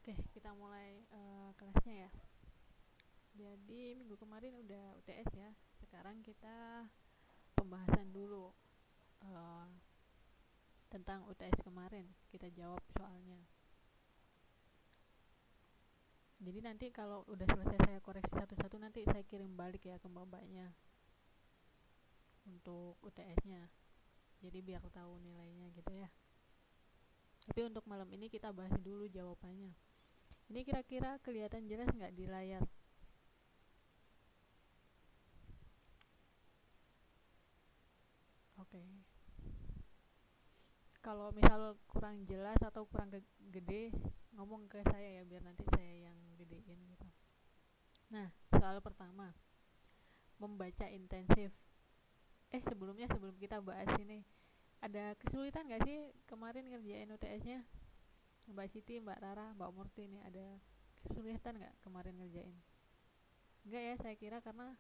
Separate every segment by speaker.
Speaker 1: Oke, kita mulai kelasnya ya. Jadi minggu kemarin udah UTS ya. Sekarang kita pembahasan dulu eh, tentang UTS kemarin. Kita jawab soalnya. Jadi nanti kalau udah selesai saya koreksi satu-satu, nanti saya kirim balik ya ke mbak-mbaknya untuk UTS-nya. Jadi biar tahu nilainya gitu ya. Tapi untuk malam ini kita bahas dulu jawabannya. Ini kira-kira kelihatan jelas nggak di layar? Oke. Kalau misal kurang jelas atau kurang gede, ngomong ke saya ya biar nanti saya yang gedein gitu. Nah, soal pertama, membaca intensif. Sebelum kita bahas ini, ada kesulitan gak sih kemarin ngerjain UTS-nya? Mbak Siti, Mbak Rara, Mbak Murti nih, ada kesulitan gak kemarin ngerjain? Enggak ya, saya kira karena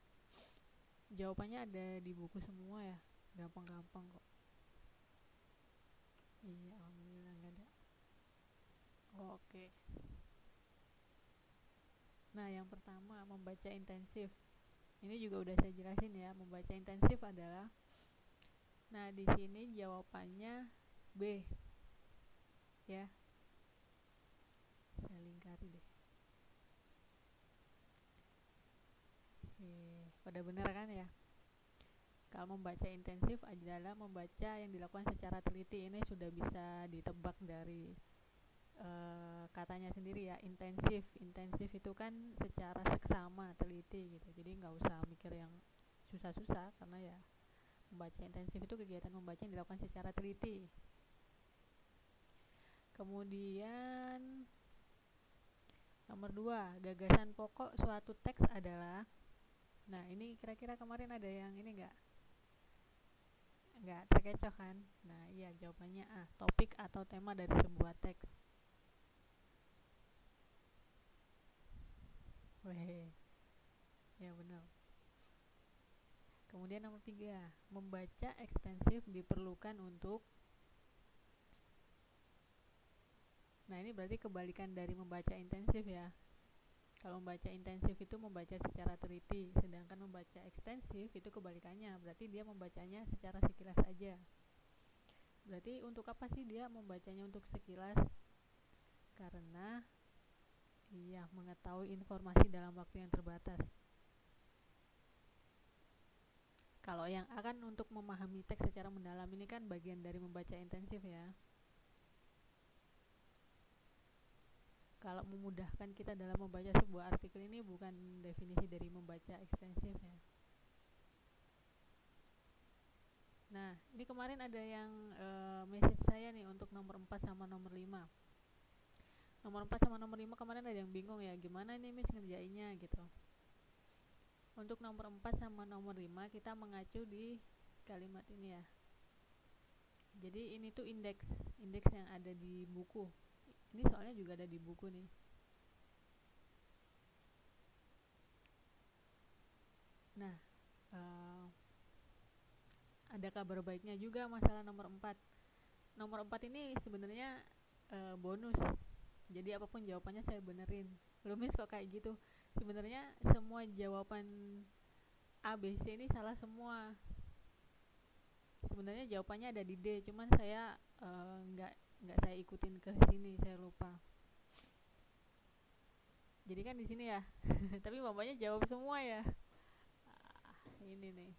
Speaker 1: jawabannya ada di buku semua ya, gampang-gampang kok. Iya, alhamdulillah nggak ada. Oke. Nah, yang pertama, membaca intensif. Ini juga udah saya jelasin ya, membaca intensif adalah, nah di sini jawabannya B ya. Saya lingkari deh. Pada benar kan ya? Kalau membaca intensif adalah membaca yang dilakukan secara teliti. Ini sudah bisa ditebak dari katanya sendiri ya, intensif. Intensif itu kan secara seksama, teliti gitu. Jadi nggak usah mikir yang susah-susah karena ya membaca intensif itu kegiatan membaca yang dilakukan secara teliti. Kemudian nomor 2, gagasan pokok suatu teks adalah. Nah, ini kira-kira kemarin ada yang ini nggak terkecoh kan? Nah, iya jawabannya A, topik atau tema dari sebuah teks. Weh, ya benar. Kemudian nomor 3, membaca ekstensif diperlukan untuk. Nah, ini berarti kebalikan dari membaca intensif ya. Kalau membaca intensif itu membaca secara teliti, sedangkan membaca ekstensif itu kebalikannya, berarti dia membacanya secara sekilas saja. Berarti untuk apa sih dia membacanya untuk sekilas? Karena iya, mengetahui informasi dalam waktu yang terbatas. Kalau yang akan untuk memahami teks secara mendalam ini kan bagian dari membaca intensif ya. Kalau memudahkan kita dalam membaca sebuah artikel ini bukan definisi dari membaca ekstensif ya. Nah, ini kemarin ada yang message saya nih untuk nomor 4 sama nomor 5. Nomor 4 sama nomor 5 kemarin ada yang bingung ya, gimana nih Miss ngerjainnya gitu. Untuk nomor 4 sama nomor 5 kita mengacu di kalimat ini ya. Jadi ini tuh indeks yang ada di buku. Ini soalnya juga ada di buku nih. Nah, ada kabar baiknya juga masalah nomor 4. Nomor 4 ini sebenarnya bonus. Jadi apapun jawabannya saya benerin. Loh Miss kok kayak gitu? Sebenarnya semua jawaban A, B, C ini salah semua. Sebenarnya jawabannya ada di D, cuman saya nggak saya ikutin ke sini, saya lupa. Jadi kan di sini ya, tapi bapaknya jawab semua ya. Ini nih.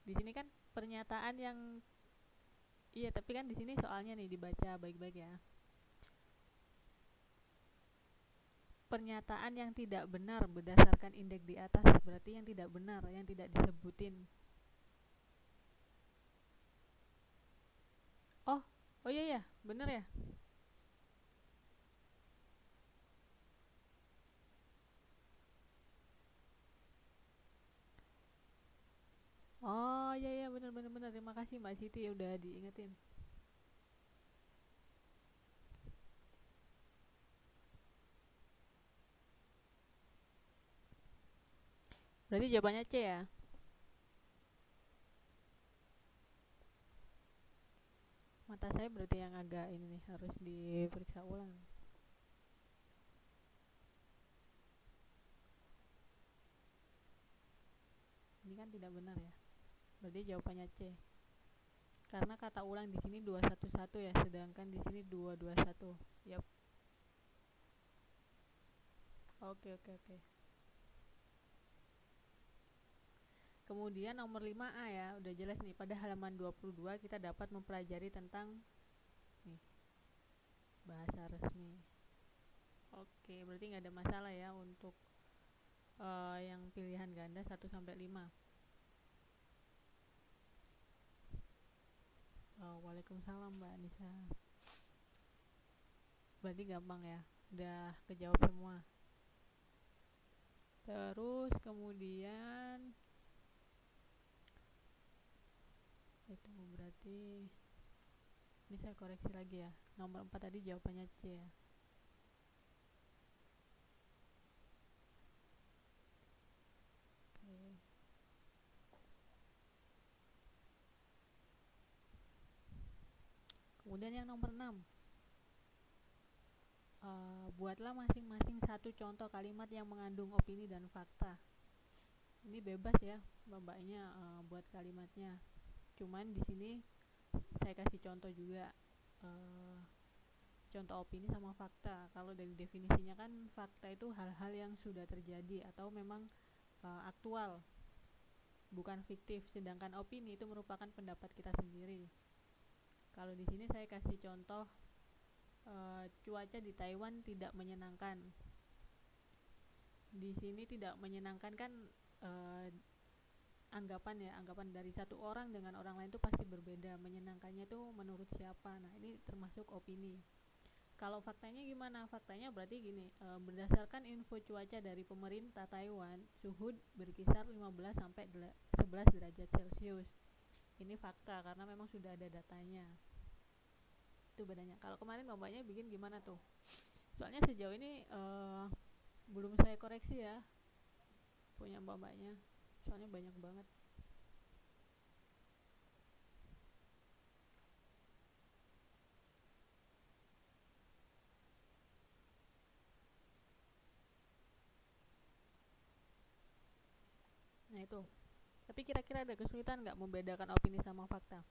Speaker 1: Di sini kan pernyataan yang iya, tapi kan di sini soalnya nih dibaca baik-baik ya. Pernyataan yang tidak benar berdasarkan indeks di atas, berarti yang tidak benar, yang tidak disebutin. Oh, oh iya ya, bener ya. Oh iya iya, bener bener bener. Terima kasih Mbak Siti udah diingetin. Berarti jawabannya C ya. Mata saya berarti yang agak ini nih, harus diperiksa ulang. ini kan tidak benar ya. Berarti jawabannya C. Karena kata ulang di sini 211 ya, sedangkan di sini 221. Yap. Oke. Kemudian nomor 5A ya, udah jelas nih. Pada halaman 22 kita dapat mempelajari tentang nih, bahasa resmi. Oke, berarti nggak ada masalah ya untuk yang pilihan ganda 1-5. Waalaikumsalam Mbak Anissa. Berarti gampang ya, udah kejawab semua. Terus kemudian itu berarti ini saya koreksi lagi ya. Nomor 4 tadi jawabannya C ya. Oke. Kemudian yang nomor 6. Buatlah masing-masing satu contoh kalimat yang mengandung opini dan fakta. Ini bebas ya mbaknya buat kalimatnya. Cuman di sini saya kasih contoh juga, contoh opini sama fakta. Kalau dari definisinya kan fakta itu hal-hal yang sudah terjadi atau memang aktual, bukan fiktif. Sedangkan opini itu merupakan pendapat kita sendiri. Kalau di sini saya kasih contoh, cuaca di Taiwan tidak menyenangkan. Di sini tidak menyenangkan kan anggapan dari satu orang dengan orang lain itu pasti berbeda. Menyenangkannya tuh menurut siapa. Nah, ini termasuk opini. Kalau faktanya gimana? Faktanya berarti gini, berdasarkan info cuaca dari pemerintah Taiwan, suhu berkisar 15 sampai 11 derajat Celcius. Ini fakta karena memang sudah ada datanya. Itu bedanya. Kalau kemarin mbaknya bikin gimana tuh? Soalnya sejauh ini belum saya koreksi ya punya mbaknya, soalnya banyak banget. Nah itu, tapi kira-kira ada kesulitan nggak membedakan opini sama fakta?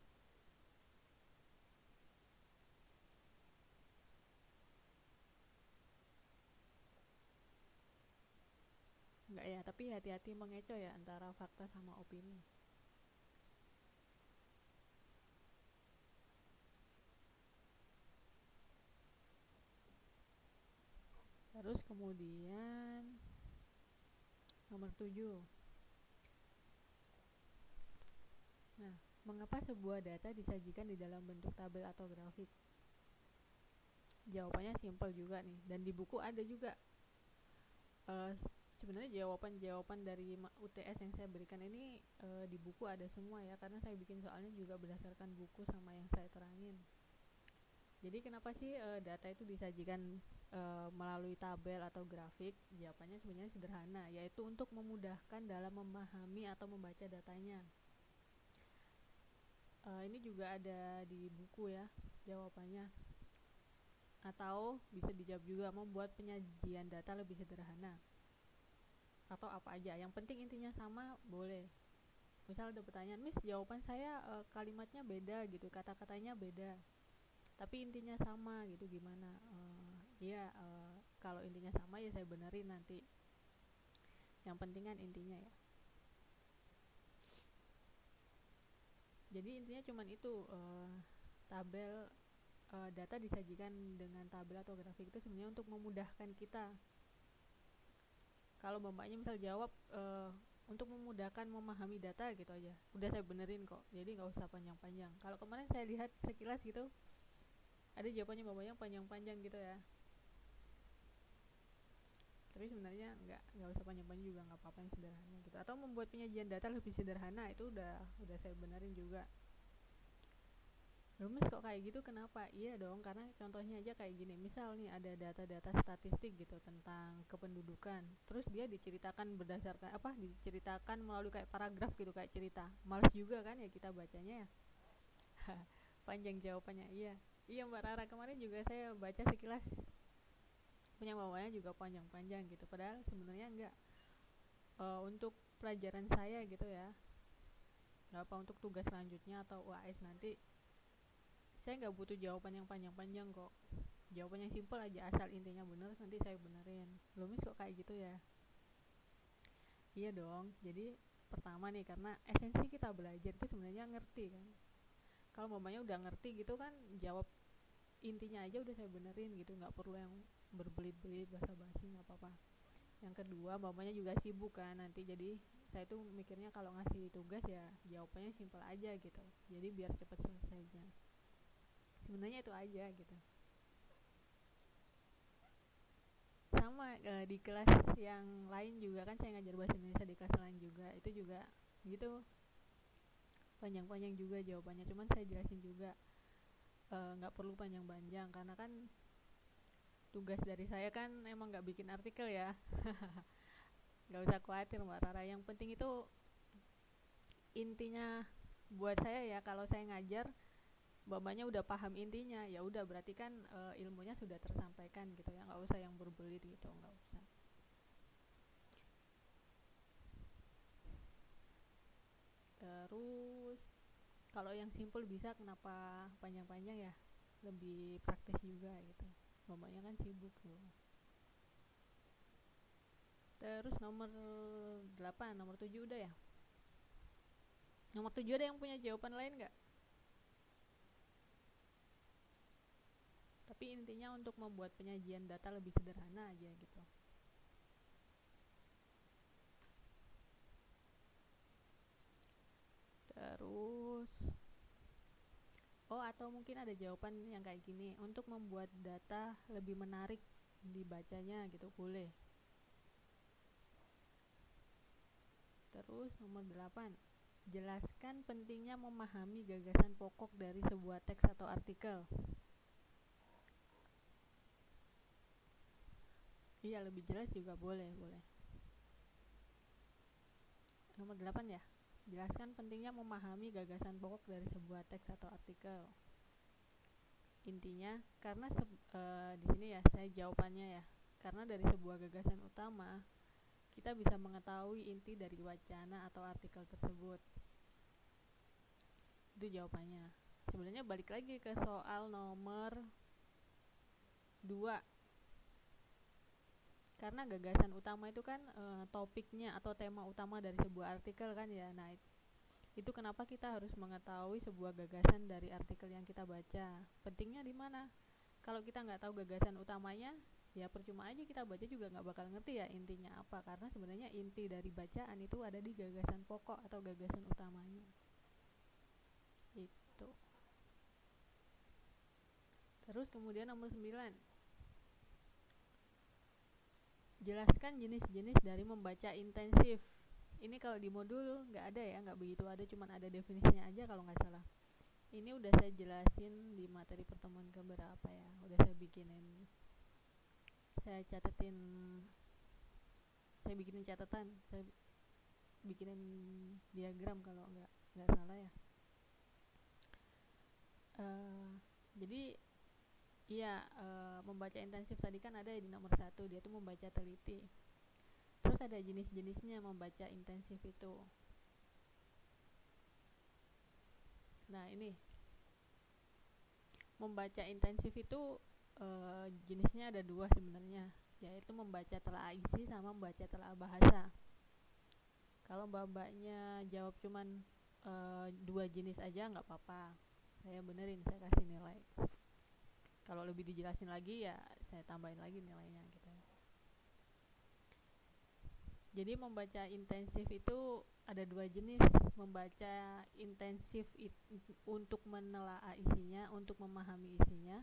Speaker 1: Enggak ya, tapi hati-hati mengecoh ya antara fakta sama opini. Terus kemudian nomor 7. Nah, mengapa sebuah data disajikan di dalam bentuk tabel atau grafik? Jawabannya simpel juga nih, dan di buku ada juga. Sebenarnya jawaban dari UTS yang saya berikan ini di buku ada semua ya, karena saya bikin soalnya juga berdasarkan buku sama yang saya terangin. Jadi kenapa sih data itu disajikan melalui tabel atau grafik? Jawabannya sebenarnya sederhana, yaitu untuk memudahkan dalam memahami atau membaca datanya. Ini juga ada di buku ya jawabannya. Atau bisa dijawab juga, membuat penyajian data lebih sederhana. Atau apa aja, yang penting intinya sama boleh. Misal ada pertanyaan, Miss jawaban saya kalimatnya beda gitu, kata-katanya beda, tapi intinya sama gitu, gimana? Kalau intinya sama ya saya benerin nanti. Yang penting kan intinya ya. Jadi intinya cuman itu, tabel data disajikan dengan tabel atau grafik itu sebenarnya untuk memudahkan kita. Kalau mbaknya misal jawab untuk memudahkan memahami data gitu aja, udah saya benerin kok, jadi nggak usah panjang-panjang. Kalau kemarin saya lihat sekilas gitu, ada jawabannya mbaknya panjang-panjang gitu ya. Tapi sebenarnya nggak usah panjang-panjang juga, nggak apa-apa yang sederhana gitu. Atau membuat penyajian data lebih sederhana, itu udah saya benerin juga. Loh Mas kok kayak gitu, kenapa? Iya dong, karena contohnya aja kayak gini. Misal nih ada data-data statistik gitu tentang kependudukan, terus dia diceritakan berdasarkan apa, diceritakan melalui kayak paragraf gitu, kayak cerita. Males juga kan ya kita bacanya ya. Panjang jawabannya. Iya Mbak Rara, kemarin juga saya baca sekilas, punya bawahnya juga panjang-panjang gitu, padahal sebenarnya enggak. Untuk pelajaran saya gitu ya, nggak apa untuk tugas selanjutnya atau UAS nanti, saya nggak butuh jawaban yang panjang-panjang kok, jawaban yang simpel aja asal intinya bener nanti saya benerin. Loh Miss kok kayak gitu ya? Iya dong, jadi pertama nih karena esensi kita belajar itu sebenarnya ngerti kan. Kalau mamanya udah ngerti gitu kan, jawab intinya aja udah saya benerin gitu, nggak perlu yang berbelit-belit basa-basi, nggak apa-apa. Yang kedua, mamanya juga sibuk kan nanti, jadi saya tuh mikirnya kalau ngasih tugas ya jawabannya simpel aja gitu, jadi biar cepet selesainya. Sebenarnya itu aja gitu. Sama di kelas yang lain juga kan saya ngajar bahasa Indonesia di kelas lain juga, itu juga gitu, panjang-panjang juga jawabannya, cuman saya jelasin juga nggak perlu panjang-panjang karena kan tugas dari saya kan emang nggak bikin artikel ya. Nggak usah khawatir Mbak Rara, yang penting itu intinya buat saya ya, kalau saya ngajar mbaknya udah paham intinya, ya udah berarti kan ilmunya sudah tersampaikan gitu ya, nggak usah yang berbelit gitu, nggak usah. Terus kalau yang simple bisa, kenapa panjang-panjang ya, lebih praktis juga gitu, mbaknya kan sibuk tuh. Terus nomor 8, nomor 7 udah ya? Nomor 7 ada yang punya jawaban lain nggak? Tapi intinya untuk membuat penyajian data lebih sederhana aja gitu. Terus atau mungkin ada jawaban yang kayak gini, untuk membuat data lebih menarik dibacanya gitu, boleh. Terus nomor 8, jelaskan pentingnya memahami gagasan pokok dari sebuah teks atau artikel. Iya, lebih jelas juga boleh. Nomor 8 ya, jelaskan pentingnya memahami gagasan pokok dari sebuah teks atau artikel. Intinya karena di sini ya saya jawabannya ya, karena dari sebuah gagasan utama kita bisa mengetahui inti dari wacana atau artikel tersebut. Itu jawabannya. Sebenarnya balik lagi ke soal nomor 2, karena gagasan utama itu kan topiknya atau tema utama dari sebuah artikel kan ya. Nah itu kenapa kita harus mengetahui sebuah gagasan dari artikel yang kita baca. Pentingnya di mana? Kalau kita nggak tahu gagasan utamanya, ya percuma aja kita baca juga nggak bakal ngerti ya intinya apa, karena sebenarnya inti dari bacaan itu ada di gagasan pokok atau gagasan utamanya. Itu. Terus kemudian nomor 9, jelaskan jenis-jenis dari membaca intensif. Ini kalau di modul nggak ada ya, nggak begitu ada, cuman ada definisinya aja kalau nggak salah. Ini udah saya jelasin di materi pertemuan keberapa ya, udah saya bikinin, saya bikinin catatan, saya bikinin diagram kalau nggak salah ya. Jadi iya, membaca intensif tadi kan ada di nomor 1, dia tuh membaca teliti. Terus ada jenis-jenisnya membaca intensif itu. Nah ini membaca intensif itu jenisnya ada 2 sebenarnya, yaitu membaca telaah isi sama membaca telaah bahasa. Kalau mbaknya jawab cuman 2 jenis aja nggak apa-apa, saya benerin, saya kasih nilai. Kalau lebih dijelasin lagi ya saya tambahin lagi nilainya gitu. Jadi membaca intensif itu ada 2 jenis, membaca intensif untuk menelaah isinya, untuk memahami isinya,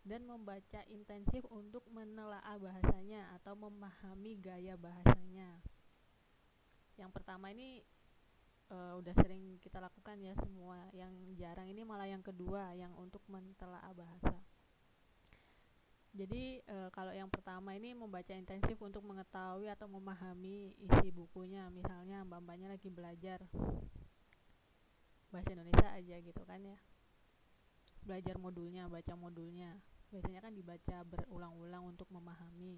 Speaker 1: dan membaca intensif untuk menelaah bahasanya atau memahami gaya bahasanya. Yang pertama ini udah sering kita lakukan ya semua, yang jarang ini malah yang kedua, yang untuk mentelaah bahasa. Jadi kalau yang pertama ini membaca intensif untuk mengetahui atau memahami isi bukunya. Misalnya mbak-mbaknya lagi belajar bahasa Indonesia aja gitu kan ya, belajar modulnya, baca modulnya, biasanya kan dibaca berulang-ulang untuk memahami.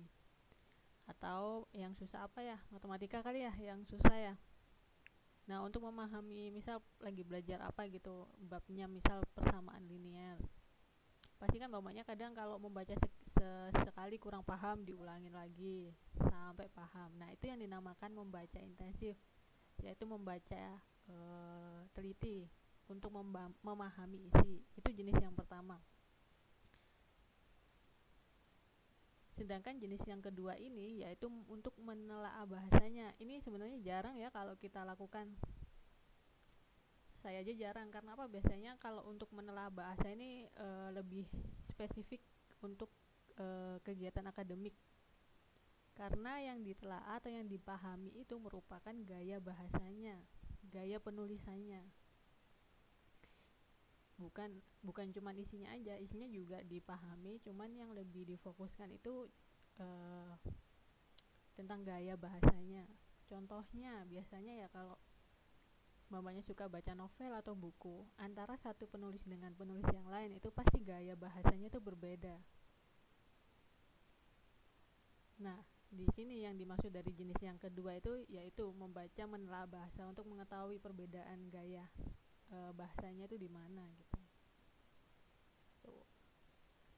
Speaker 1: Atau yang susah apa ya, matematika kali ya yang susah ya, Nah, untuk memahami misal lagi belajar apa gitu, babnya misal persamaan linear, pasti kan bapaknya kadang kalau membaca sekali kurang paham diulangin lagi sampai paham. Nah, itu yang dinamakan membaca intensif, yaitu membaca teliti untuk memahami isi. Itu jenis yang pertama. Sedangkan jenis yang kedua ini yaitu untuk menelaah bahasanya. Ini sebenarnya jarang ya kalau kita lakukan. Saya aja jarang, karena apa? Biasanya kalau untuk menelaah bahasa ini lebih spesifik untuk kegiatan akademik. Karena yang ditelaah atau yang dipahami itu merupakan gaya bahasanya, gaya penulisannya. Bukan cuma isinya aja, isinya juga dipahami, cuman yang lebih difokuskan itu tentang gaya bahasanya. Contohnya biasanya ya kalau mamanya suka baca novel atau buku, antara satu penulis dengan penulis yang lain itu pasti gaya bahasanya itu berbeda. Nah, di sini yang dimaksud dari jenis yang kedua itu yaitu membaca menelaah bahasa untuk mengetahui perbedaan gaya bahasanya itu di mana gitu. Tuh.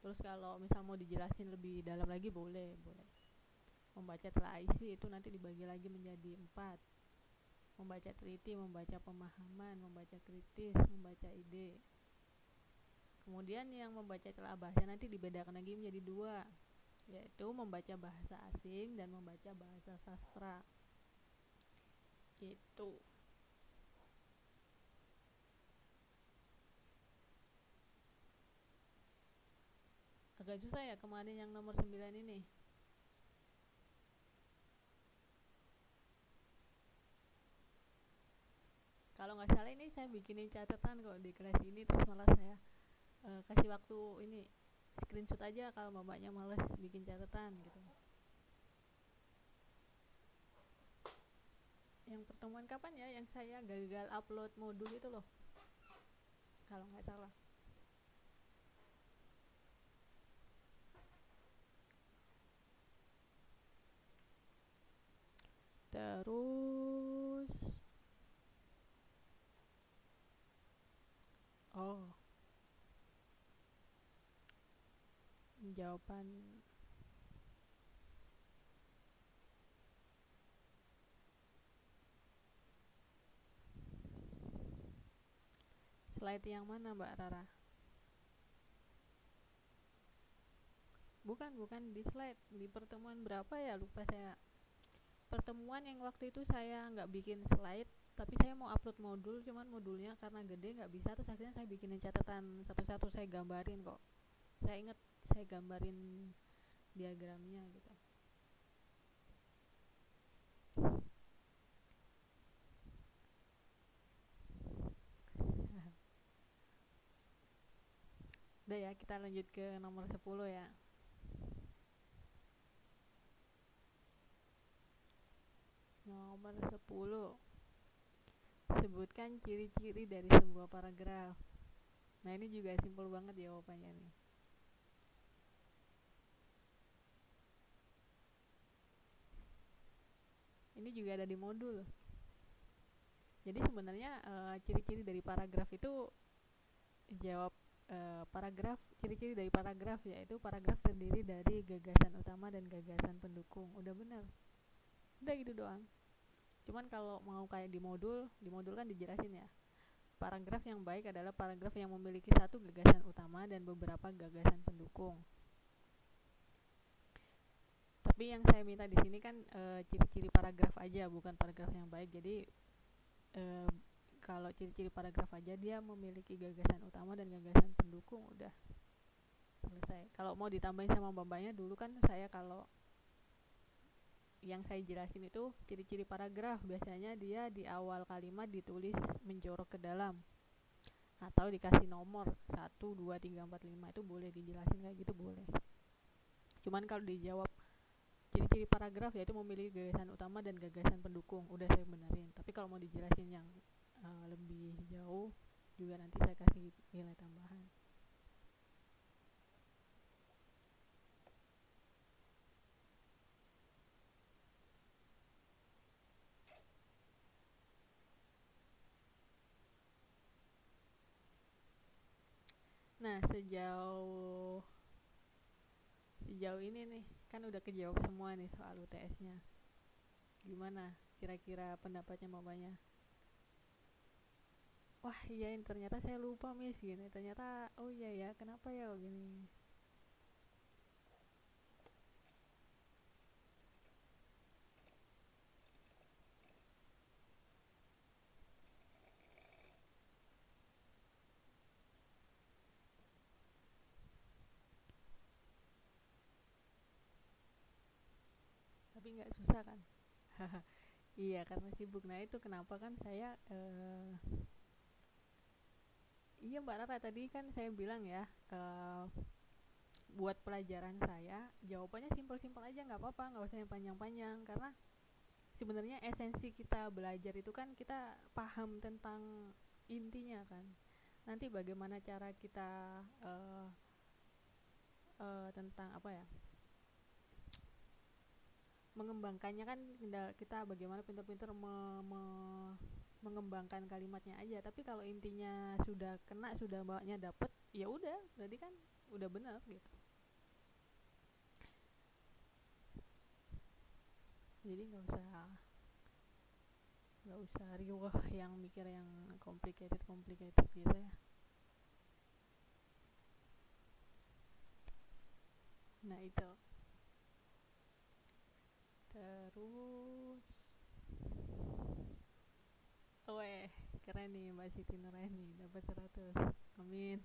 Speaker 1: Terus kalau misal mau dijelasin lebih dalam lagi boleh. Membaca telaah isi itu nanti dibagi lagi menjadi 4. Membaca teliti, membaca pemahaman, membaca kritis, membaca ide. Kemudian yang membaca telaah bahasa nanti dibedakan lagi menjadi 2, yaitu membaca bahasa asing dan membaca bahasa sastra. Itu agak susah ya kemarin yang nomor 9 ini. Kalau nggak salah ini saya bikinin catatan kok di kelas ini, terus malah saya kasih waktu ini screenshot aja kalau bapaknya males bikin catatan gitu. Yang pertemuan kapan ya yang saya gagal upload modul itu loh, kalau nggak salah. Terus jawaban slide yang mana Mbak Rara? Bukan di slide, di pertemuan berapa ya, lupa saya. Pertemuan yang waktu itu saya nggak bikin slide, tapi saya mau upload modul, cuman modulnya karena gede nggak bisa, terus akhirnya saya bikinin catatan satu-satu, saya gambarin kok. Saya inget saya gambarin diagramnya gitu. Udah ya, kita lanjut ke nomor 10 ya. Nomor 10. Sebutkan ciri-ciri dari sebuah paragraf. Nah, ini juga simpel banget jawabannya nih. Ini juga ada di modul. Jadi sebenarnya ciri-ciri dari paragraf itu jawab paragraf, ciri-ciri dari paragraf yaitu paragraf terdiri dari gagasan utama dan gagasan pendukung. Udah bener. Udah gitu doang. Cuman kalau mau kayak di modul kan dijelasin ya. Paragraf yang baik adalah paragraf yang memiliki satu gagasan utama dan beberapa gagasan pendukung. Tapi yang saya minta di sini kan ciri-ciri paragraf aja, bukan paragraf yang baik. Jadi kalau ciri-ciri paragraf aja dia memiliki gagasan utama dan gagasan pendukung, udah selesai. Kalau mau ditambahin sama bapaknya, dulu kan saya kalau yang saya jelasin itu ciri-ciri paragraf biasanya dia di awal kalimat ditulis menjorok ke dalam atau dikasih nomor 1, 2, 3, 4, 5, itu boleh dijelasin kayak gitu, boleh. Cuman kalau dijawab ciri-ciri paragraf yaitu memiliki gagasan utama dan gagasan pendukung, udah saya benerin. Tapi kalau mau dijelasin yang lebih jauh juga nanti saya kasih nilai tambahan. Nah, sejauh ini nih kan udah kejawab semua nih soal UTS-nya. Gimana kira-kira pendapatnya mamanya? Wah iya ternyata saya lupa miss gini, ternyata oh iya ya kenapa ya gini. Tapi nggak susah kan? Iya karena sibuk. Nah itu kenapa kan saya iya Mbak Rara tadi kan saya bilang ya, buat pelajaran saya jawabannya simpel-simpel aja, nggak apa-apa, nggak usah yang panjang-panjang, karena sebenarnya esensi kita belajar itu kan kita paham tentang intinya kan. Nanti bagaimana cara kita tentang apa ya, mengembangkannya kan tinggal kita bagaimana pintar-pintar mengembangkan kalimatnya aja. Tapi kalau intinya sudah kena, sudah bawanya dapet, ya udah berarti kan udah benar gitu. Jadi nggak usah riwah yang mikir yang complicated gitu ya. Nah itu terus, weh keren nih Mbak Siti Nurani dapat 100, amin.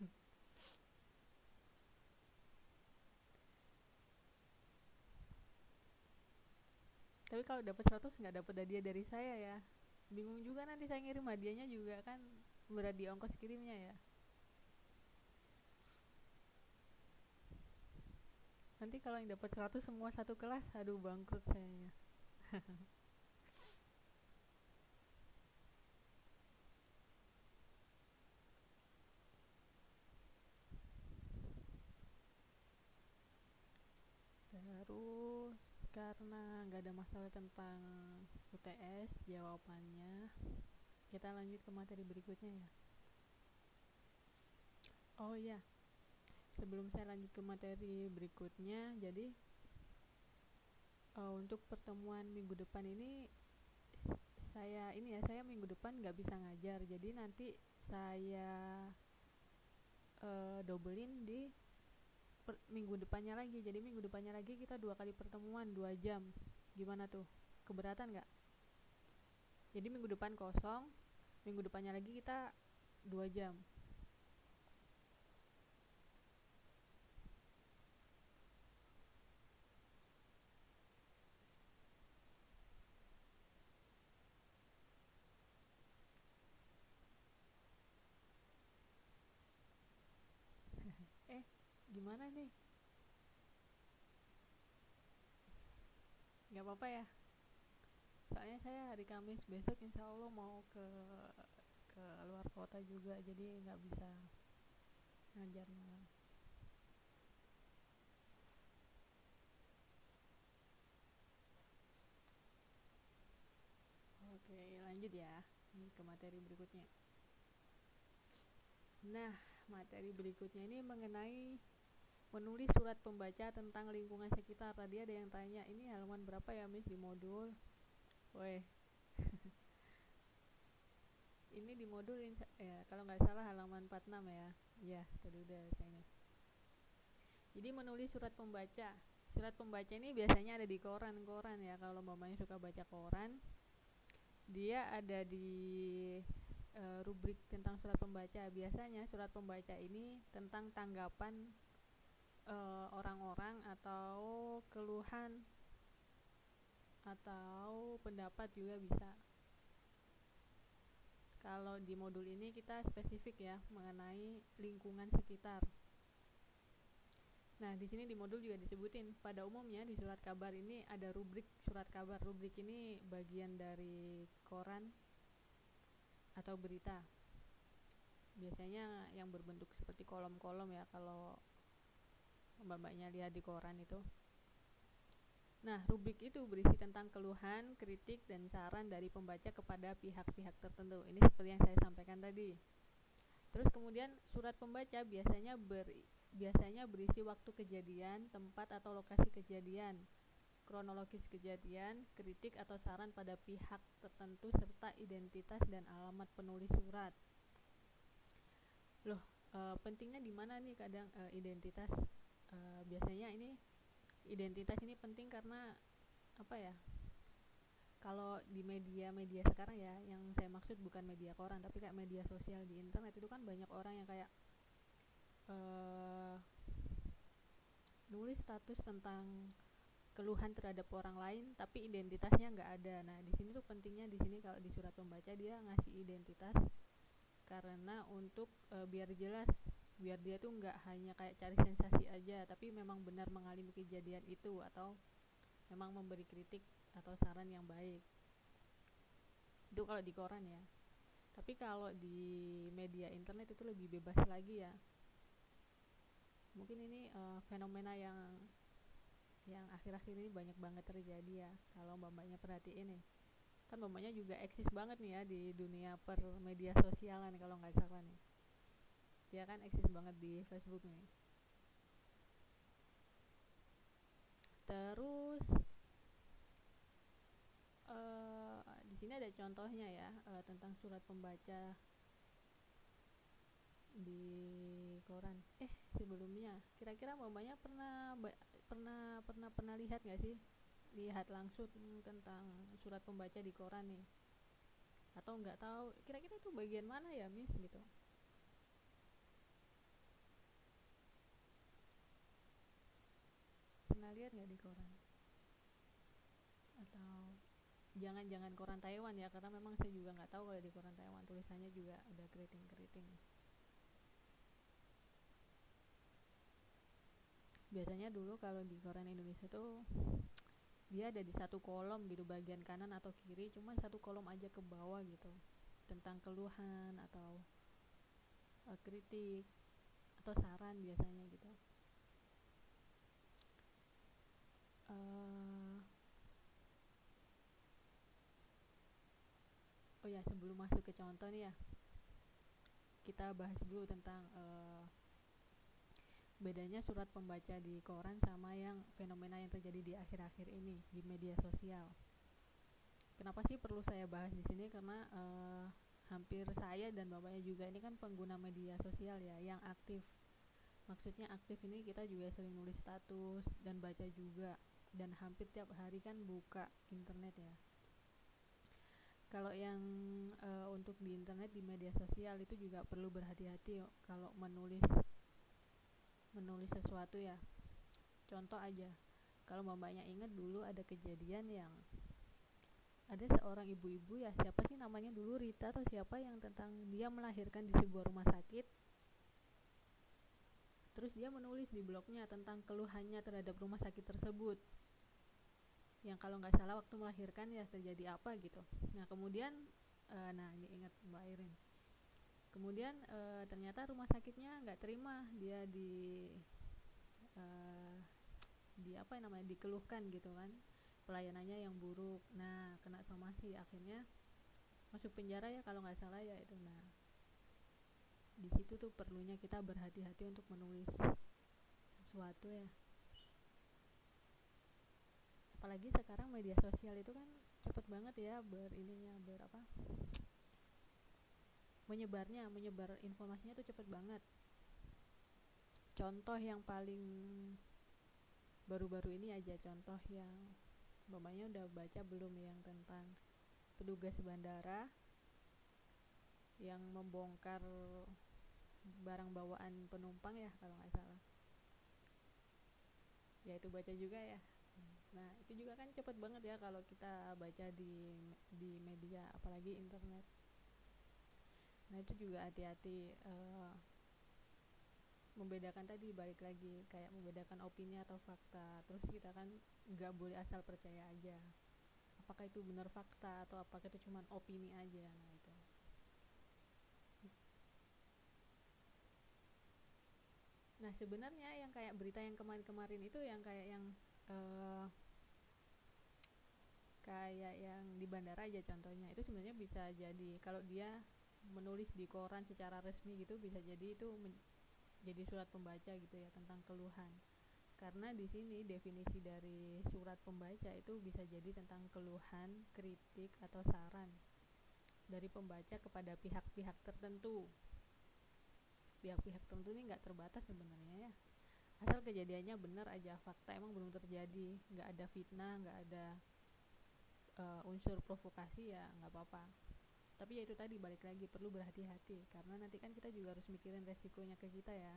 Speaker 1: Tapi kalau dapat 100 nggak dapat hadiah dari saya ya, bingung juga nanti saya ngirim hadiahnya juga kan berat di ongkos kirimnya ya. Nanti kalau yang dapat 100 semua satu kelas, aduh bangkrut sayanya. Terus karena nggak ada masalah tentang UTS jawabannya, kita lanjut ke materi berikutnya ya. Oh iya, sebelum saya lanjut ke materi berikutnya, jadi untuk pertemuan minggu depan ini saya minggu depan nggak bisa ngajar, jadi nanti saya dobelin di minggu depannya lagi. Jadi minggu depannya lagi kita 2 kali pertemuan 2 jam. Gimana tuh? Keberatan nggak? Jadi minggu depan kosong, minggu depannya lagi kita 2 jam. Gimana nih? Nggak apa-apa ya? Soalnya saya hari Kamis besok insya Allah mau ke luar kota juga, jadi nggak bisa ngajar malam. Oke, lanjut ya. Ini ke materi berikutnya. Nah, materi berikutnya ini mengenai menulis surat pembaca tentang lingkungan sekitar. Tadi ada yang tanya, ini halaman berapa ya Miss di modul? Weh, ini di modul ya kalau nggak salah halaman 46 ya. Ya, tadi udah saya ini. Jadi menulis surat pembaca. Surat pembaca ini biasanya ada di koran-koran ya. Kalau mamanya suka baca koran, dia ada di rubrik tentang surat pembaca. Biasanya surat pembaca ini tentang tanggapan orang-orang atau keluhan atau pendapat juga bisa. Kalau di modul ini kita spesifik ya mengenai lingkungan sekitar. Nah, di sini di modul juga disebutin. Pada umumnya di surat kabar ini ada rubrik surat kabar. Rubrik ini bagian dari koran atau berita. Biasanya yang berbentuk seperti kolom-kolom ya kalau mbak-mbaknya lihat di koran itu. Nah, rubrik itu berisi tentang keluhan, kritik, dan saran dari pembaca kepada pihak-pihak tertentu. Ini seperti yang saya sampaikan tadi. Terus kemudian surat pembaca biasanya berisi waktu kejadian, tempat atau lokasi kejadian, kronologis kejadian, kritik atau saran pada pihak tertentu, serta identitas dan alamat penulis surat. Loh, pentingnya di mana nih kadang identitas? Biasanya ini identitas ini penting karena apa ya? Kalau di media-media sekarang ya, yang saya maksud bukan media koran, tapi kayak media sosial di internet itu kan banyak orang yang kayak nulis status tentang keluhan terhadap orang lain tapi identitasnya nggak ada. Nah di sini tuh pentingnya di sini kalau di surat pembaca dia ngasih identitas karena untuk biar jelas, biar dia tuh nggak hanya kayak cari sensasi aja tapi memang benar mengalami kejadian itu atau memang memberi kritik atau saran yang baik. Itu kalau di koran ya. Tapi kalau di media internet itu lebih bebas lagi ya. Mungkin ini fenomena yang akhir-akhir ini banyak banget terjadi ya, kalau mbak-mbaknya perhatiin nih. Kan mbak-mbaknya juga eksis banget nih ya di dunia per media sosialan kalau nggak salah nih. Dia kan eksis banget di Facebook nih. Terus di sini ada contohnya ya, tentang surat pembaca di koran. Sebelumnya kira-kira mbak-mbaknya pernah lihat nggak sih, lihat langsung tentang surat pembaca di koran nih, atau nggak tahu kira-kira itu bagian mana ya Miss gitu? Pernah lihat nggak di koran? Atau jangan koran Taiwan ya, karena memang saya juga nggak tahu kalau di koran Taiwan tulisannya juga udah keriting-keriting. Biasanya dulu kalau di koran Indonesia tuh dia ada di satu kolom gitu, bagian kanan atau kiri, cuman satu kolom aja ke bawah gitu, tentang keluhan atau kritik atau saran biasanya gitu. Oh ya, sebelum masuk ke contoh nih ya, kita bahas dulu tentang bedanya surat pembaca di koran sama yang fenomena yang terjadi di akhir-akhir ini di media sosial. Kenapa sih perlu saya bahas di sini? Karena hampir saya dan bapaknya juga ini kan pengguna media sosial ya, yang aktif. Maksudnya aktif ini kita juga sering nulis status dan baca juga, dan hampir tiap hari kan buka internet ya. Kalau yang untuk di internet, di media sosial itu juga perlu berhati-hati kalau menulis sesuatu ya. Contoh aja, kalau mbaknya ingat dulu ada kejadian yang ada seorang ibu-ibu ya, siapa sih namanya dulu, Rita atau siapa, yang tentang dia melahirkan di sebuah rumah sakit. Terus dia menulis di blognya tentang keluhannya terhadap rumah sakit tersebut, yang kalau nggak salah waktu melahirkan ya terjadi apa gitu. Nah kemudian nah ini ingat Mbak Irin, kemudian ternyata rumah sakitnya nggak terima dia di apa namanya, dikeluhkan gitu kan, pelayanannya yang buruk. Nah kena somasi, akhirnya masuk penjara ya kalau nggak salah ya itu. Nah di situ tuh perlunya kita berhati-hati untuk menulis sesuatu ya. Apalagi sekarang media sosial itu kan cepet banget ya menyebar informasinya tuh cepet banget. Contoh yang paling baru-baru ini aja, contoh yang bapaknya udah baca belum, yang tentang petugas bandara yang membongkar barang bawaan penumpang ya kalau nggak salah. Ya itu baca juga ya. Nah itu juga kan cepet banget ya kalau kita baca di media, apalagi internet. Nah itu juga hati-hati, membedakan tadi, balik lagi kayak membedakan opini atau fakta. Terus kita kan nggak boleh asal percaya aja, apakah itu benar fakta atau apakah itu cuma opini aja. Nah itu. Nah sebenarnya yang kayak berita yang kemarin-kemarin itu yang kayak yang di bandara aja contohnya, itu sebenarnya bisa jadi kalau dia menulis di koran secara resmi gitu, bisa jadi itu jadi surat pembaca gitu ya, tentang keluhan. Karena di sini definisi dari surat pembaca itu bisa jadi tentang keluhan, kritik, atau saran dari pembaca kepada pihak-pihak tertentu. Pihak-pihak tertentu ini nggak terbatas sebenarnya ya, asal kejadiannya benar aja, fakta emang belum terjadi, nggak ada fitnah, nggak ada unsur provokasi, ya nggak apa-apa. Tapi ya itu tadi, balik lagi, perlu berhati-hati karena nanti kan kita juga harus mikirin resikonya ke kita ya.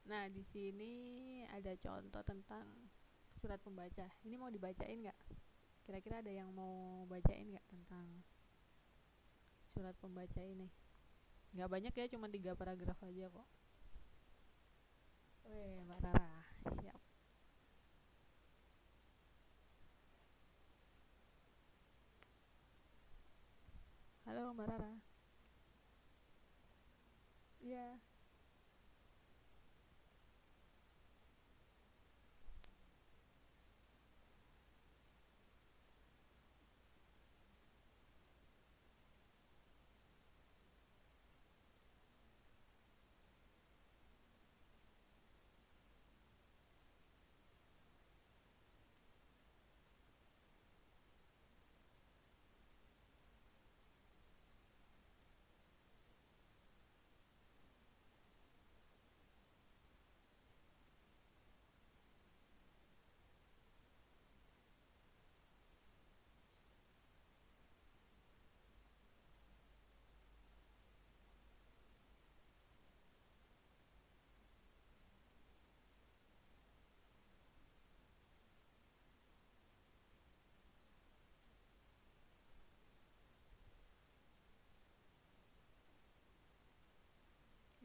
Speaker 1: Nah, di sini ada contoh tentang surat pembaca. Ini mau dibacain nggak? Kira-kira ada yang mau bacain nggak tentang surat pembaca ini? Nggak banyak ya, cuma 3 paragraf aja kok. Weh, Mbak Rara, siap. Halo Mbak Rara. Iya.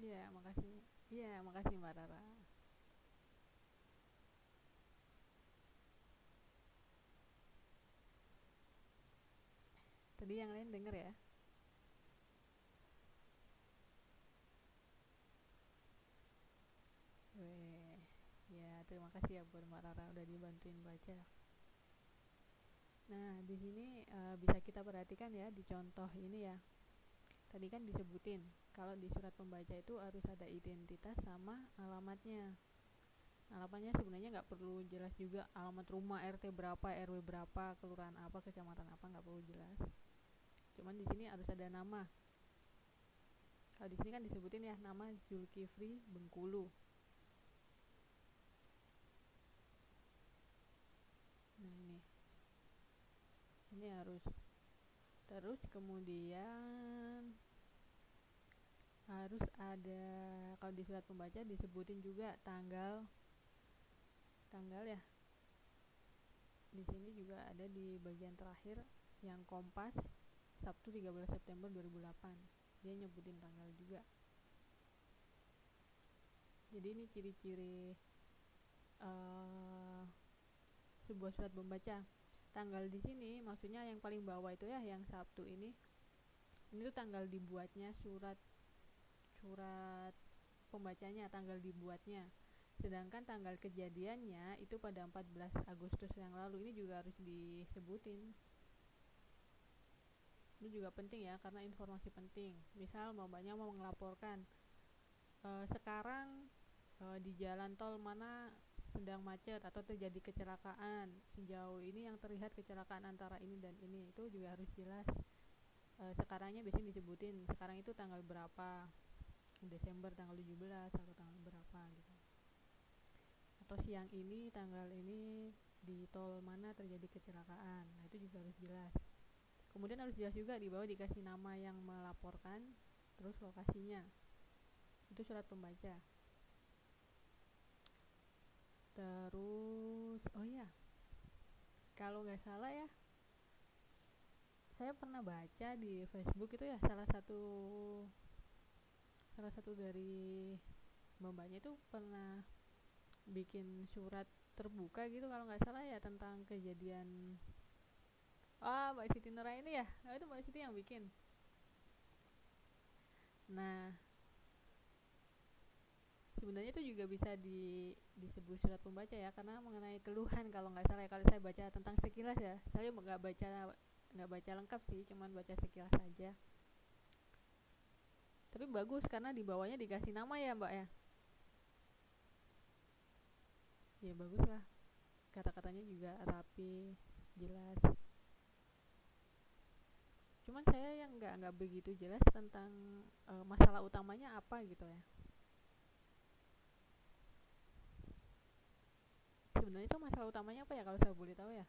Speaker 1: Iya, makasih. Iya, makasih Mbak Rara. Tadi yang lain denger ya. Weh. Ya, terima kasih ya buat Mbak Rara udah dibantuin baca. Nah, di sini bisa kita perhatikan ya di contoh ini ya. Tadi kan disebutin kalau di surat pembaca itu harus ada identitas sama alamatnya. Alamatnya sebenarnya nggak perlu jelas juga, alamat rumah, RT berapa, RW berapa, kelurahan apa, kecamatan apa, nggak perlu jelas. Cuman di sini harus ada nama. Kalau di sini kan disebutin ya, nama Zulkifli Bengkulu. Nah, ini harus. Terus kemudian harus ada, kalau di surat pembaca disebutin juga tanggal ya. Di sini juga ada di bagian terakhir yang Kompas, Sabtu 13 September 2008. Dia nyebutin tanggal juga. Jadi ini ciri-ciri sebuah surat pembaca. Tanggal di sini maksudnya yang paling bawah itu ya, yang Sabtu ini. Ini tuh tanggal dibuatnya surat pembacanya, tanggal dibuatnya. Sedangkan tanggal kejadiannya itu pada 14 Agustus yang lalu. Ini juga harus disebutin. Ini juga penting ya, karena informasi penting. Misal mamanya mau ngelaporkan sekarang di jalan tol mana sedang macet atau terjadi kecelakaan, sejauh ini yang terlihat kecelakaan antara ini dan ini, itu juga harus jelas. Sekarangnya biasanya disebutin sekarang itu tanggal berapa, Desember tanggal 17 atau tanggal berapa gitu. Atau siang ini tanggal ini di tol mana terjadi kecelakaan. Nah, itu juga harus jelas. Kemudian harus jelas juga di bawah dikasih nama yang melaporkan, terus lokasinya. Itu surat pembaca. Terus, oh iya, kalau nggak salah ya, saya pernah baca di Facebook itu ya, salah satu dari mbak-mbaknya itu pernah bikin surat terbuka gitu kalau nggak salah ya, tentang kejadian. Mbak Siti Nuraini ya, itu Mbak Siti yang bikin. Nah, sebenarnya itu juga bisa disebut surat pembaca ya, karena mengenai keluhan kalau nggak salah ya, kalau saya baca tentang sekilas ya, saya nggak baca lengkap sih, cuman baca sekilas saja. Tapi bagus karena di bawahnya dikasih nama ya mbak ya. Ya bagus lah, kata-katanya juga rapi, jelas. Cuman saya yang nggak begitu jelas tentang masalah utamanya apa gitu ya. Sebenarnya itu masalah utamanya apa ya kalau saya boleh tahu ya?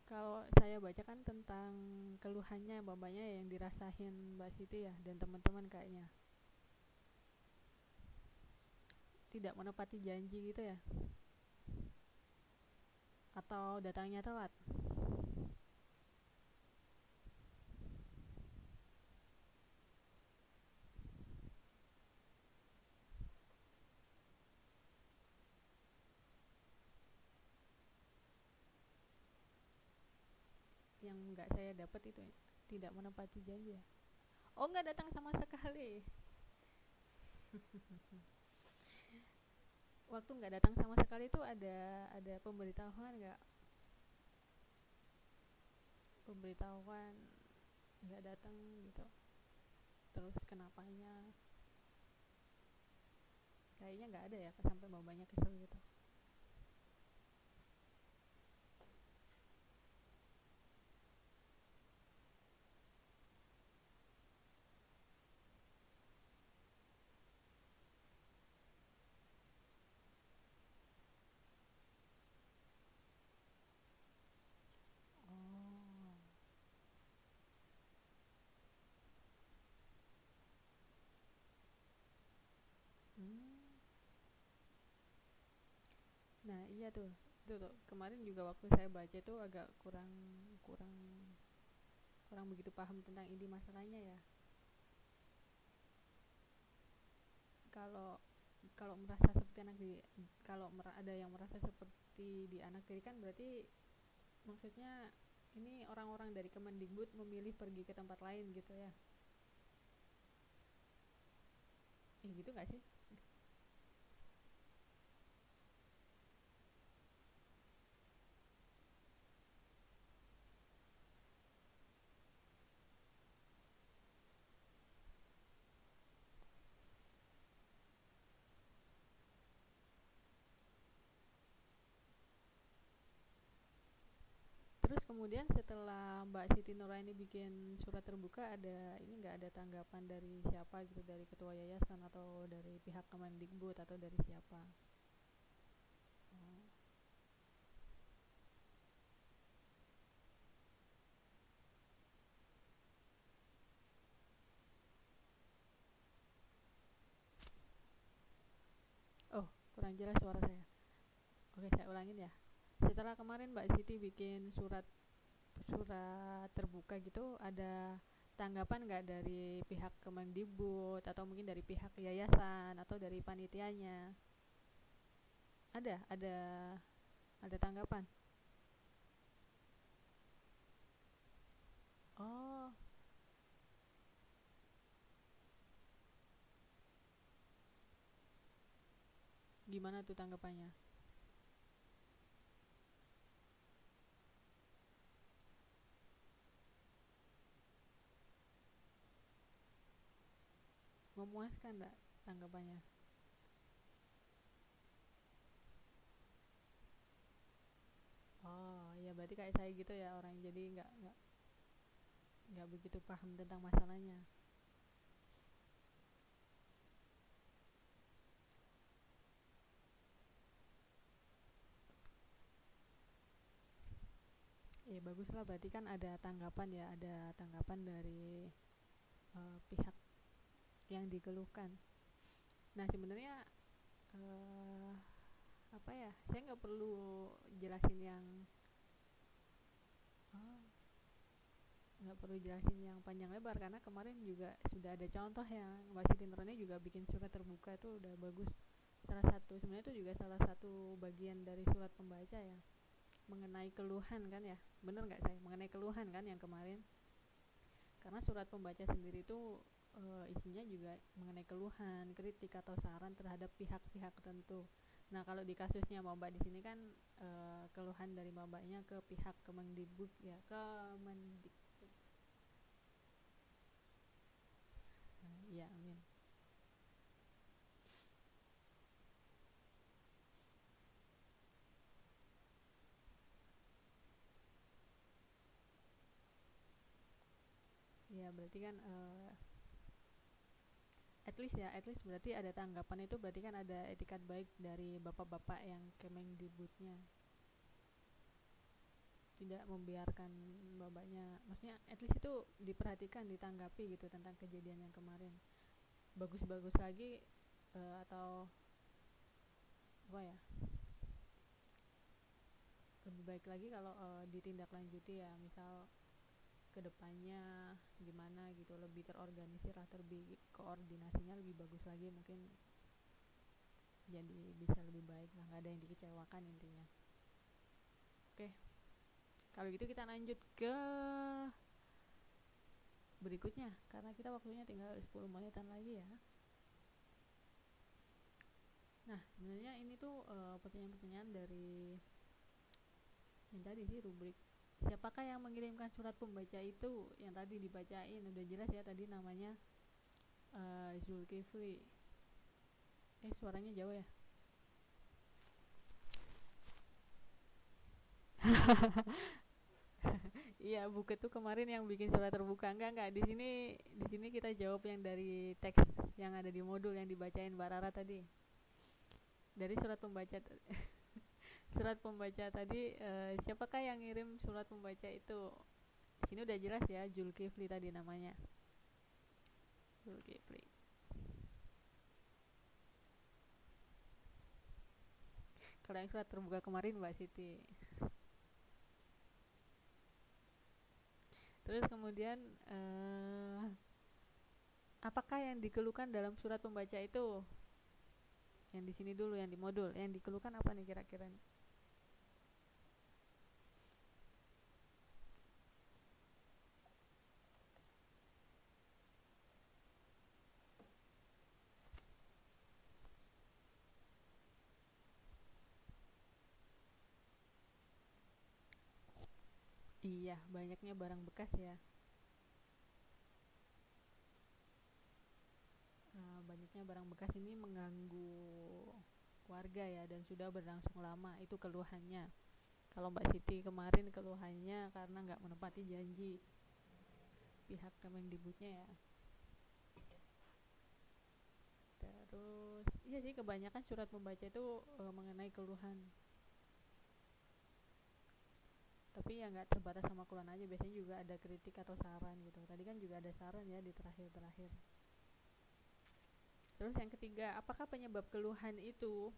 Speaker 1: Kalau saya baca kan tentang keluhannya mbak-mbaknya yang dirasain Mbak Siti ya dan teman-teman kayaknya tidak menepati janji gitu ya, atau datangnya telat. Yang nggak saya dapat itu ya, tidak menepati janji ya. Oh nggak datang sama sekali. Waktu nggak datang sama sekali itu ada pemberitahuan nggak? Pemberitahuan nggak datang gitu. Terus kenapanya? Kayaknya nggak ada ya sampai mamanya kesel gitu. Oh. Hmm. Nah iya tuh, itu tuh kemarin juga waktu saya baca itu agak kurang kurang kurang begitu paham tentang inti masalahnya ya. Kalau kalau merasa seperti anak di kalau ada yang merasa seperti di anak tiri kan berarti maksudnya ini orang-orang dari Kemendikbud memilih pergi ke tempat lain gitu ya. Gitu nggak sih? Terus kemudian setelah Mbak Siti Nuraini bikin surat terbuka, ada ini nggak, ada tanggapan dari siapa gitu, dari ketua yayasan atau dari pihak Kemendikbud atau dari siapa? Oh, kurang jelas suara saya. Oke, saya ulangin ya. Setelah kemarin Mbak Siti bikin surat surat terbuka gitu, ada tanggapan nggak dari pihak Kemendikbud atau mungkin dari pihak yayasan atau dari panitianya? Ada tanggapan. Oh, gimana tuh tanggapannya? Memuaskan nggak tanggapannya? Oh, ya berarti kayak saya gitu ya, orang jadi nggak begitu paham tentang masalahnya. Ya bagus lah, berarti kan ada tanggapan ya, ada tanggapan dari pihak yang dikeluhkan. Nah sebenarnya eh, apa ya, saya nggak perlu jelasin yang oh, nggak perlu jelasin yang panjang lebar karena kemarin juga sudah ada contoh yang Mbak Siti Nurani juga bikin surat terbuka, itu udah bagus. Salah satu sebenarnya itu juga salah satu bagian dari surat pembaca ya, mengenai keluhan kan ya, bener nggak saya mengenai keluhan kan yang kemarin. Karena karena surat pembaca sendiri itu isinya juga mengenai keluhan, kritik atau saran terhadap pihak-pihak tertentu. Nah, kalau di kasusnya maba di sini kan keluhan dari mabanya ke pihak Kemendikbud ya, Kemendikbud. Nah, iya, amin. Ya, berarti kan at least berarti ada tanggapan itu, berarti kan ada etikat baik dari bapak-bapak yang Kemendikbudnya, tidak membiarkan babanya, maksudnya at least itu diperhatikan, ditanggapi gitu tentang kejadian yang kemarin. Bagus-bagus lagi atau apa ya, lebih baik lagi kalau ditindaklanjuti ya, misal kedepannya gimana gitu, lebih terorganisir atau lebih koordinasinya lebih bagus lagi, mungkin jadi bisa lebih baik lah, nggak ada yang dikecewakan intinya. Oke, kalau gitu kita lanjut ke berikutnya karena kita waktunya tinggal 10 menitan lagi ya. Nah, sebenarnya ini tuh pertanyaan-pertanyaan dari yang tadi sih, rubrik siapakah yang mengirimkan surat pembaca itu, yang tadi dibacain udah jelas ya, tadi namanya Zulkifli. Suaranya jauh ya. Iya, buku tuh kemarin yang bikin surat terbuka. Enggak, di sini kita jawab yang dari teks yang ada di modul yang dibacain Mbak Rara tadi. Dari surat pembaca surat pembaca tadi, siapakah yang ngirim surat pembaca itu? Di sini udah jelas ya, Zulkifli tadi namanya. Zulkifli. Kalau yang surat terbuka kemarin Mbak Siti. Terus kemudian apakah yang dikeluhkan dalam surat pembaca itu? Yang di sini dulu, yang di modul, yang dikeluhkan apa nih kira-kira nih? Iya, banyaknya barang bekas ya. Banyaknya barang bekas ini mengganggu warga ya, dan sudah berlangsung lama, itu keluhannya. Kalau Mbak Siti kemarin keluhannya karena nggak menepati janji pihak Kemendikbudnya ya. Terus iya sih, kebanyakan surat pembaca itu mengenai keluhan, tapi ya nggak terbatas sama keluhan aja, biasanya juga ada kritik atau saran gitu. Tadi kan juga ada saran ya di terakhir-terakhir. Terus yang ketiga, apakah penyebab keluhan itu?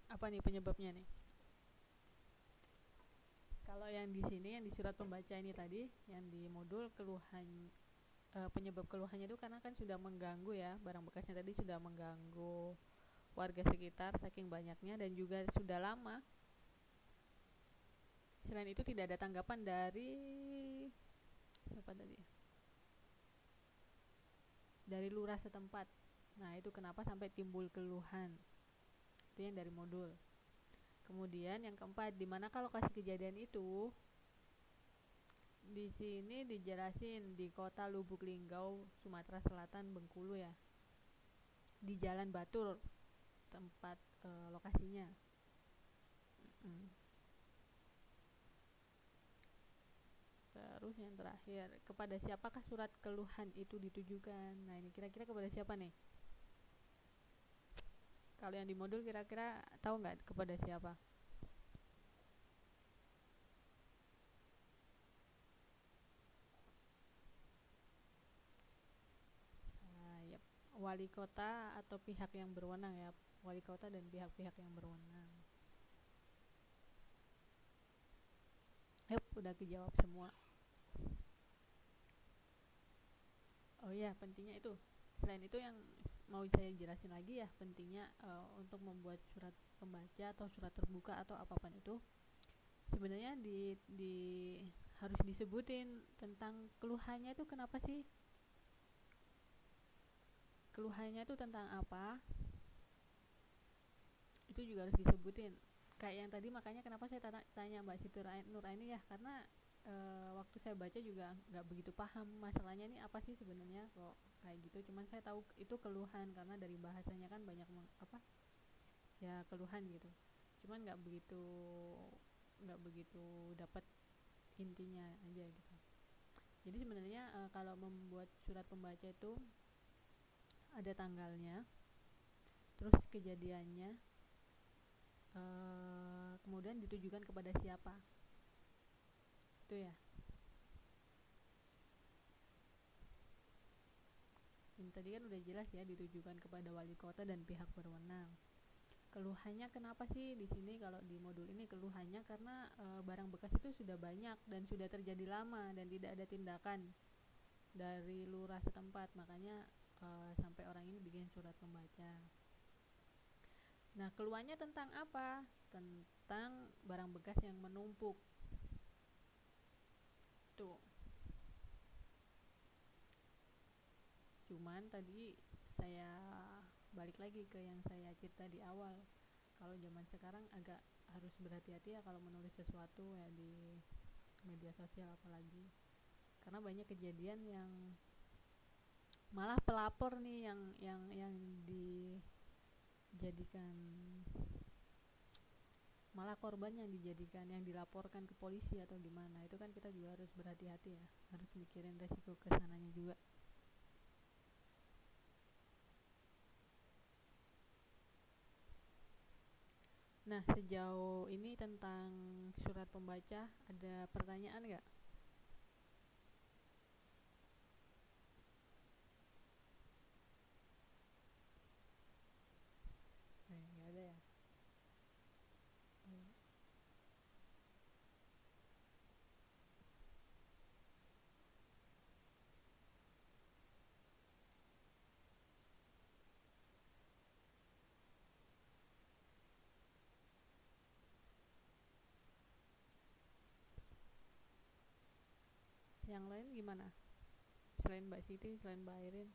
Speaker 1: Apa nih penyebabnya nih? Kalau yang di sini, yang di surat pembaca ini tadi, yang di modul keluhan, penyebab keluhannya itu karena kan sudah mengganggu ya, barang bekasnya tadi sudah mengganggu warga sekitar saking banyaknya dan juga sudah lama. Selain itu tidak ada tanggapan dari siapa tadi? Dari lurah setempat. Nah, itu kenapa sampai timbul keluhan. Itu yang dari modul. Kemudian yang keempat, di mana kalau lokasi kejadian itu? Di sini dijelasin di kota Lubuk Linggau, Sumatera Selatan, Bengkulu ya. Di Jalan Batur tempat lokasinya. Terus yang terakhir, kepada siapakah surat keluhan itu ditujukan? Nah, ini kira-kira kepada siapa nih? Kalau yang di modul kira-kira tahu nggak kepada siapa? Yep. Wali kota atau pihak yang berwenang ya, wali kota dan pihak-pihak yang berwenang. Udah kejawab semua. Oh ya, pentingnya itu. Selain itu yang mau saya jelasin lagi ya, pentingnya untuk membuat surat pembaca atau surat terbuka atau apapun itu, sebenarnya di harus disebutin tentang keluhannya itu kenapa sih, keluhannya itu tentang apa, itu juga harus disebutin. Kayak yang tadi, makanya kenapa saya tanya Mbak Siti Nuraini ya, karena waktu saya baca juga nggak begitu paham masalahnya ini apa sih sebenarnya kok kayak gitu. Cuman saya tahu itu keluhan karena dari bahasanya kan banyak apa ya, keluhan gitu. Cuman nggak begitu dapat intinya aja gitu. Jadi sebenarnya kalau membuat surat pembaca itu ada tanggalnya, terus kejadiannya, kemudian ditujukan kepada siapa, itu ya. Ini tadi kan udah jelas ya, ditujukan kepada wali kota dan pihak berwenang. Keluhannya kenapa sih di sini, kalau di modul ini keluhannya karena barang bekas itu sudah banyak dan sudah terjadi lama dan tidak ada tindakan dari lurah setempat, makanya sampai orang ini bikin surat pembaca. Nah, keluhannya tentang apa? Tentang barang bekas yang menumpuk. Tuh. Cuman tadi saya balik lagi ke yang saya cerita di awal. Kalau zaman sekarang agak harus berhati-hati ya kalau menulis sesuatu ya di media sosial apalagi. Karena banyak kejadian yang malah pelapor nih yang dijadikan, malah korban yang dijadikan, yang dilaporkan ke polisi atau gimana. Itu kan kita juga harus berhati-hati ya, harus mikirin resiko kesananya juga. Nah, sejauh ini tentang surat pembaca ada pertanyaan nggak? Nggak ada ya. Yang lain gimana? Selain Mbak Siti, selain Mbak Airin.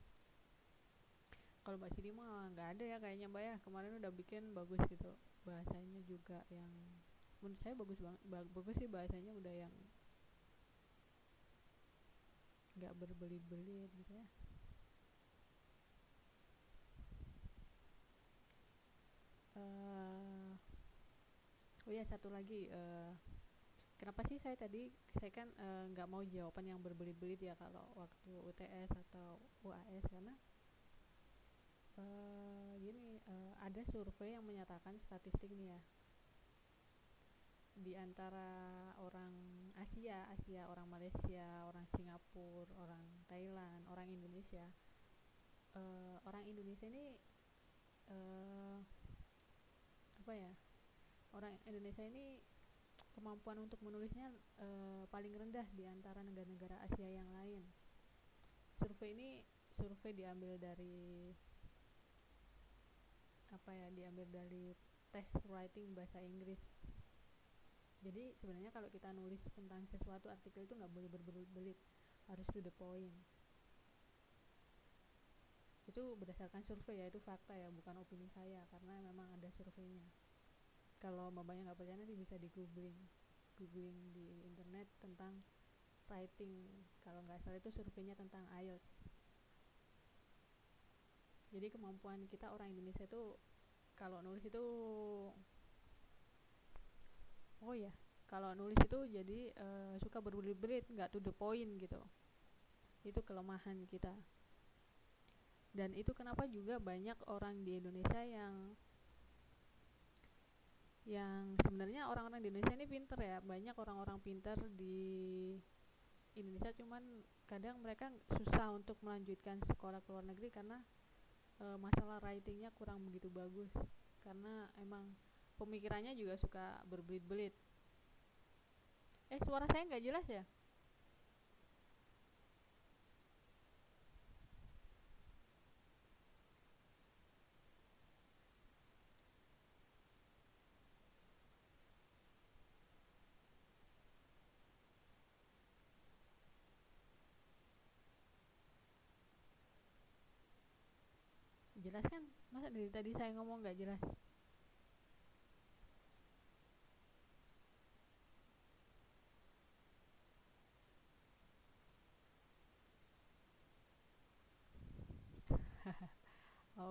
Speaker 1: Kalau Mbak Siti mah nggak ada ya kayaknya Mbak ya. Kemarin udah bikin bagus gitu. Bahasanya juga yang menurut saya bagus banget. Bagus sih bahasanya, udah yang nggak berbelit-belit gitu ya. Oh ya, satu lagi, kenapa sih saya kan nggak mau jawaban yang berbelit-belit ya kalau waktu UTS atau UAS, karena gini, ada survei yang menyatakan, statistik nih ya, di antara orang Asia, orang Malaysia, orang Singapura, orang Thailand, orang Indonesia, orang Indonesia ini apa ya, orang Indonesia ini kemampuan untuk menulisnya paling rendah di antara negara-negara Asia yang lain. Survei diambil dari diambil dari tes writing bahasa Inggris. Jadi sebenarnya kalau kita nulis tentang sesuatu artikel itu nggak boleh berbelit-belit, harus to the point. Itu berdasarkan survei ya, itu fakta ya, bukan opini saya, karena memang ada surveinya. Kalau bapaknya nggak percaya nanti bisa di googling di internet tentang writing. Kalau nggak salah itu surveinya tentang IELTS. Jadi kemampuan kita orang Indonesia itu kalau nulis itu, oh ya, kalau nulis itu jadi suka berbelit-belit, nggak to the point gitu. Itu kelemahan kita. Dan itu kenapa juga banyak orang di Indonesia yang sebenarnya orang-orang di Indonesia ini pinter ya, banyak orang-orang pinter di Indonesia, cuman kadang mereka susah untuk melanjutkan sekolah ke luar negeri karena masalah writingnya kurang begitu bagus, karena emang pemikirannya juga suka berbelit-belit. Suara saya nggak jelas ya? dari tadi saya ngomong nggak jelas?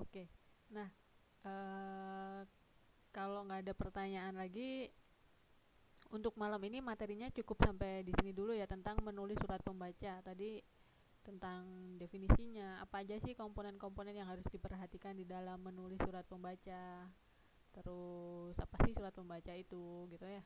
Speaker 1: Oke. Nah, eh, kalau nggak ada pertanyaan lagi, untuk malam ini materinya cukup sampai di sini dulu ya, tentang menulis surat pembaca. Tadi tentang definisinya, apa aja sih komponen-komponen yang harus diperhatikan di dalam menulis surat pembaca. Terus apa sih surat pembaca itu gitu ya.